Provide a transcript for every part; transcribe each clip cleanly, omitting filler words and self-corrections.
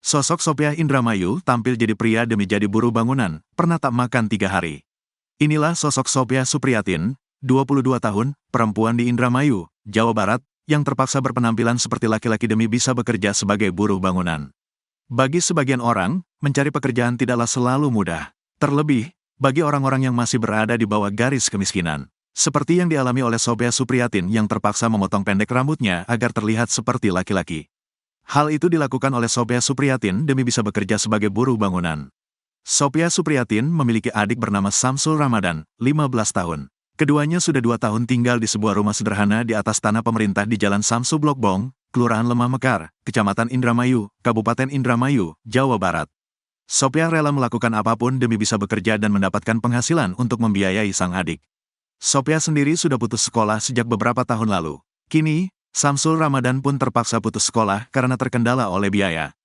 Sosok Sopiah Indramayu tampil jadi pria demi jadi buruh bangunan, pernah tak makan 3 hari. Inilah sosok Sopiah Supriyatin, 22 tahun, perempuan di Indramayu, Jawa Barat, yang terpaksa berpenampilan seperti laki-laki demi bisa bekerja sebagai buruh bangunan. Bagi sebagian orang, mencari pekerjaan tidaklah selalu mudah. Terlebih, bagi orang-orang yang masih berada di bawah garis kemiskinan. Seperti yang dialami oleh Sopiah Supriyatin yang terpaksa memotong pendek rambutnya agar terlihat seperti laki-laki. Hal itu dilakukan oleh Sopiah Supriyatin demi bisa bekerja sebagai buruh bangunan. Sopiah Supriyatin memiliki adik bernama Samsul Ramadan, 15 tahun. Keduanya sudah 2 tahun tinggal di sebuah rumah sederhana di atas tanah pemerintah di Jalan Samsu Blok Bong, Kelurahan Lemah Mekar, Kecamatan Indramayu, Kabupaten Indramayu, Jawa Barat. Sopiah rela melakukan apapun demi bisa bekerja dan mendapatkan penghasilan untuk membiayai sang adik. Sopiah sendiri sudah putus sekolah sejak beberapa tahun lalu. Kini, Samsul Ramadan pun terpaksa putus sekolah karena terkendala oleh biaya.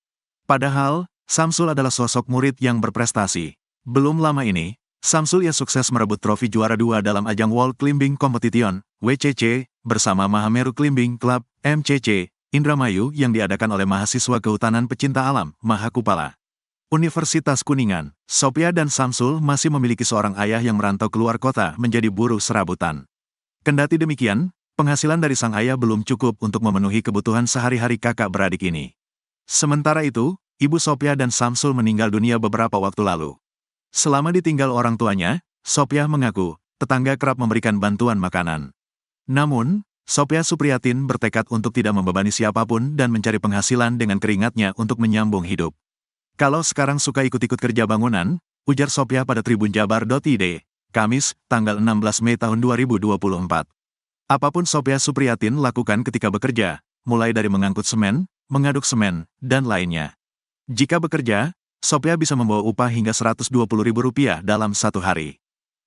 Padahal, Samsul adalah sosok murid yang berprestasi. Belum lama ini, Samsul ia sukses merebut trofi juara 2 dalam ajang World Climbing Competition, WCC, bersama Mahameru Climbing Club, MCC, Indramayu yang diadakan oleh mahasiswa kehutanan pecinta alam, Mahakupala. Universitas Kuningan, Sopiah dan Samsul masih memiliki seorang ayah yang merantau keluar kota menjadi buruh serabutan. Kendati demikian, penghasilan dari sang ayah belum cukup untuk memenuhi kebutuhan sehari-hari kakak beradik ini. Sementara itu, ibu Sopiah dan Samsul meninggal dunia beberapa waktu lalu. Selama ditinggal orang tuanya, Sopiah mengaku, tetangga kerap memberikan bantuan makanan. Namun, Sopiah Supriyatin bertekad untuk tidak membebani siapapun dan mencari penghasilan dengan keringatnya untuk menyambung hidup. Kalau sekarang suka ikut-ikut kerja bangunan, ujar Sopiah pada tribunjabar.id, Kamis, tanggal 16 Mei tahun 2024. Apapun Sopiah Supriyatin lakukan ketika bekerja, mulai dari mengangkut semen, mengaduk semen, dan lainnya. Jika bekerja, Sopiah bisa membawa upah hingga Rp120.000 dalam satu hari.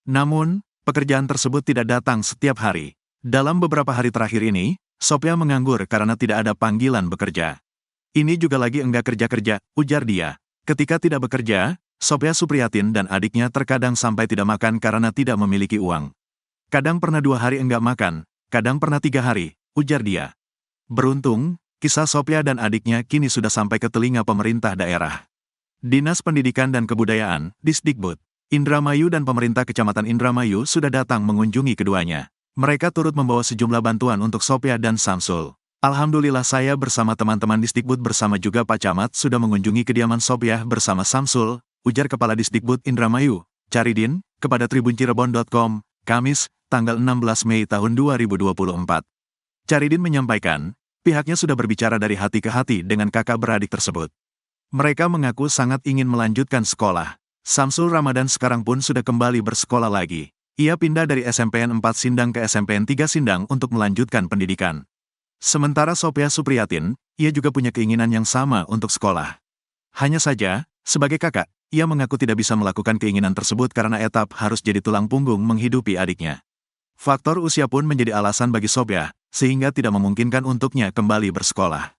Namun, pekerjaan tersebut tidak datang setiap hari. Dalam beberapa hari terakhir ini, Sopiah menganggur karena tidak ada panggilan bekerja. Ini juga lagi enggak kerja-kerja, ujar dia. Ketika tidak bekerja, Sopiah Supriyatin dan adiknya terkadang sampai tidak makan karena tidak memiliki uang. Kadang pernah 2 hari enggak makan, kadang pernah 3 hari, ujar dia. Beruntung, kisah Sopiah dan adiknya kini sudah sampai ke telinga pemerintah daerah. Dinas Pendidikan dan Kebudayaan, Disdikbud, Indramayu dan pemerintah Kecamatan Indramayu sudah datang mengunjungi keduanya. Mereka turut membawa sejumlah bantuan untuk Sopiah dan Samsul. Alhamdulillah saya bersama teman-teman Disdikbud bersama juga Pak Camat sudah mengunjungi kediaman Sopiah bersama Samsul, ujar Kepala Disdikbud Indramayu, Caridin, kepada tribuncirebon.com, Kamis, tanggal 16 Mei tahun 2024. Caridin menyampaikan, pihaknya sudah berbicara dari hati ke hati dengan kakak beradik tersebut. Mereka mengaku sangat ingin melanjutkan sekolah. Samsul Ramadan sekarang pun sudah kembali bersekolah lagi. Ia pindah dari SMPN 4 Sindang ke SMPN 3 Sindang untuk melanjutkan pendidikan. Sementara Sopiah Supriyatin, ia juga punya keinginan yang sama untuk sekolah. Hanya saja, sebagai kakak, ia mengaku tidak bisa melakukan keinginan tersebut karena etap harus jadi tulang punggung menghidupi adiknya. Faktor usia pun menjadi alasan bagi Sopiah, sehingga tidak memungkinkan untuknya kembali bersekolah.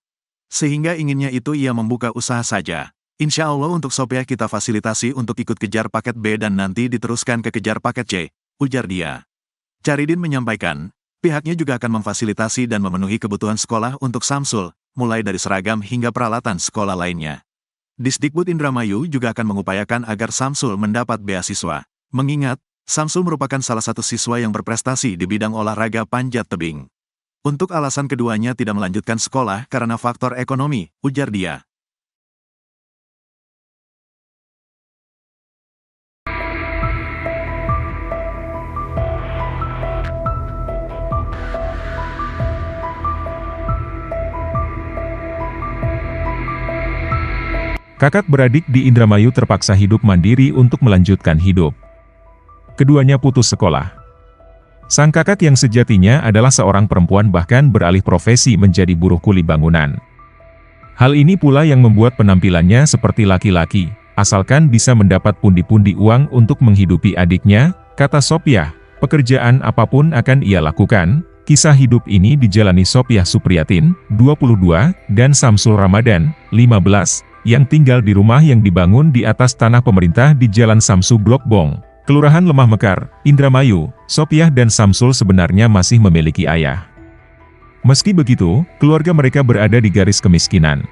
Sehingga inginnya itu ia membuka usaha saja. Insya Allah untuk Sopiah kita fasilitasi untuk ikut kejar paket B dan nanti diteruskan ke kejar paket C, ujar dia. Caridin menyampaikan, pihaknya juga akan memfasilitasi dan memenuhi kebutuhan sekolah untuk Samsul, mulai dari seragam hingga peralatan sekolah lainnya. Disdikbud Indramayu juga akan mengupayakan agar Samsul mendapat beasiswa. Mengingat, Samsul merupakan salah satu siswa yang berprestasi di bidang olahraga panjat tebing. Untuk alasan keduanya tidak melanjutkan sekolah karena faktor ekonomi, ujar dia. Kakak beradik di Indramayu terpaksa hidup mandiri untuk melanjutkan hidup. Keduanya putus sekolah. Sang kakak yang sejatinya adalah seorang perempuan bahkan beralih profesi menjadi buruh kuli bangunan. Hal ini pula yang membuat penampilannya seperti laki-laki, asalkan bisa mendapat pundi-pundi uang untuk menghidupi adiknya, kata Sopiah, pekerjaan apapun akan ia lakukan. Kisah hidup ini dijalani Sopiah Supriyatin, 22, dan Samsul Ramadan, 15, yang tinggal di rumah yang dibangun di atas tanah pemerintah di Jalan Samsu Blok Bong, Kelurahan Lemah Mekar, Indramayu. Sopiah dan Samsul sebenarnya masih memiliki ayah. Meski begitu, keluarga mereka berada di garis kemiskinan.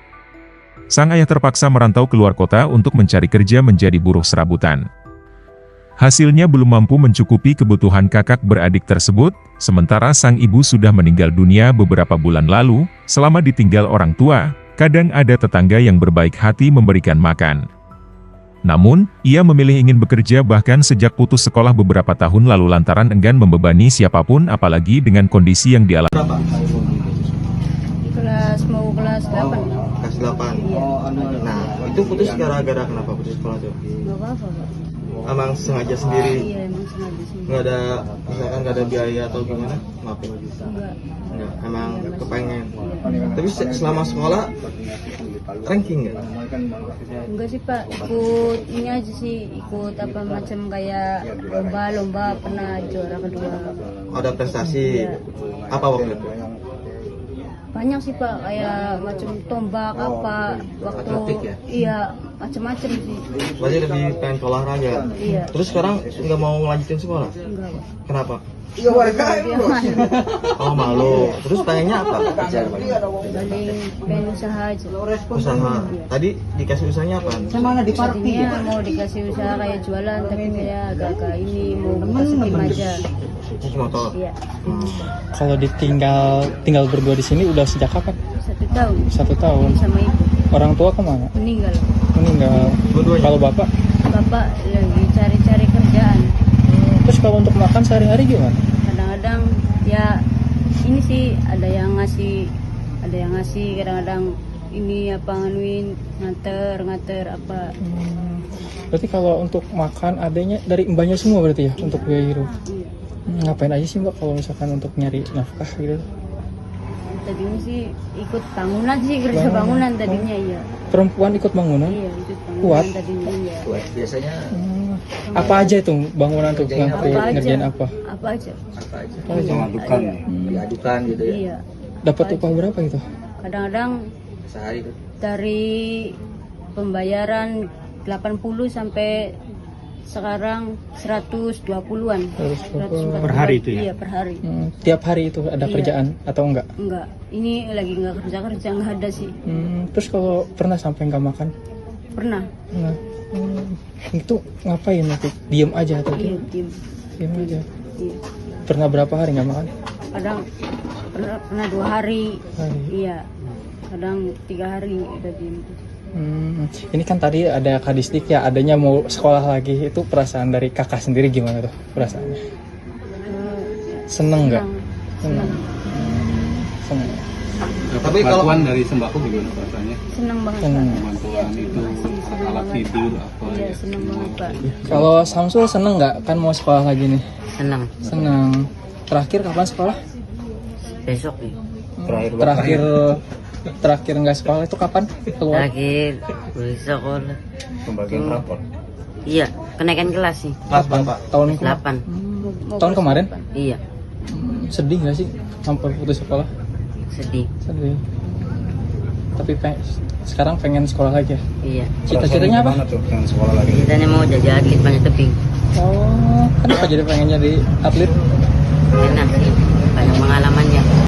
Sang ayah terpaksa merantau keluar kota untuk mencari kerja menjadi buruh serabutan. Hasilnya belum mampu mencukupi kebutuhan kakak beradik tersebut, sementara sang ibu sudah meninggal dunia beberapa bulan lalu. Selama ditinggal orang tua, kadang ada tetangga yang berbaik hati memberikan makan. Namun, ia memilih ingin bekerja bahkan sejak putus sekolah beberapa tahun lalu lantaran enggan membebani siapapun apalagi dengan kondisi yang dialami. Berapa? Kelas 8. Kelas 8. Nah, itu putus gara-gara kenapa putus sekolah tuh? Nggak apa-apa, Pak. Emang sengaja sendiri? Iya, emang sengaja sih. Nggak ada, misalkan nggak ada biaya atau gimana? Maafin. Enggak. Enggak, emang kepengen. Tapi selama sekolah, ranking nggak? Enggak sih, Pak. Ikut ini aja sih, ikut apa macam kayak lomba-lomba, pernah juara kedua. Ada prestasi? Iya. Apa waktu itu? Banyak sih, Pak, kayak macam tombak apa waktu iya macam-macam sih. Berarti lebih pengen ke olahraga? Iya. Terus sekarang nggak mau ngelanjutin sekolah? Enggak, Pak. Kenapa? Dia malu. Oh, malu. Terus pengennya apa? Paling pengen usaha aja. Usaha. Tadi dikasih usahanya apa? Tadinya mau dikasih usaha kayak jualan, tapi saya agak-agak ini mau buka SIM aja. Cuci motor. Iya. Kalau tinggal berdua di sini udah sejak kapan? 1 tahun 1 tahun. sama ibu Orang tua kemana? meninggal. Meninggal. Dua-duanya? Kalau bapak? Bapak lagi cari-cari kerjaan. Terus kalau untuk makan sehari-hari gimana? Kadang-kadang ya ini sih ada yang ngasih, kadang-kadang ini apa nganuin nganter apa. Berarti kalau untuk makan adanya dari mbaknya semua berarti ya untuk biaya hidup. Iya. Ngapain aja sih mbak kalau misalkan untuk nyari nafkah gitu? Tadinya sih ikut bangunan sih, kerja bangunan tadinya iya. Perempuan ikut bangunan? Iya, ikut bangunan Kuat? tadinya iya. Biasanya Apa aja itu bangunan tuh Apa ngerjain aja? apa? Apa aja? Apa aja? mengadukan, Iya. diadukan gitu ya. Iya. Dapat upah berapa gitu? Kadang-kadang Sehari tuh. dari pembayaran 80 sampai sekarang 120-an. 120. Per hari itu ya? Iya, per hari. Tiap hari itu ada Iya. kerjaan atau enggak? Enggak, ini lagi enggak kerja, enggak ada sih. Terus kalau pernah sampai nggak makan? Pernah. Nah, itu ngapain nanti? Diem aja atau Iya, diem. diem aja? Iya. Pernah berapa hari nggak makan? Kadang pernah 2 hari. Hari. Iya. Kadang 3 hari udah diem. Ini kan tadi ada kadisdik ya, adanya mau sekolah lagi. Itu perasaan dari kakak sendiri gimana tuh perasaannya? Seneng nggak? Senang. Seneng. Tapi kalau bantuan dari sembako gimana rasanya? Senang banget, Senang. Pak. Bantuan itu senang alat banget. tidur apa Iya, ya? senang banget, Pak. Kalau Samsul seneng nggak? Kan mau sekolah lagi nih. Senang. Seneng. Terakhir kapan sekolah? Besok nih. Terakhir nggak sekolah itu kapan keluar? Terakhir besok sekolah. Pembagian rapor. Iya, kenaikan kelas sih. kelas berapa? Tahun Kelas 8. tahun kemarin? Iya, Sedih nggak sih sampai putus sekolah? sedih. Sedih. Tapi sekarang pengen sekolah lagi ya? Iya. Cita-citanya apa? Gimana tuh pengen sekolah lagi? Kita mau jadi atlet banyak tebing. Oh, kenapa jadi pengen jadi atlet? Enak sih, banyak pengalamannya.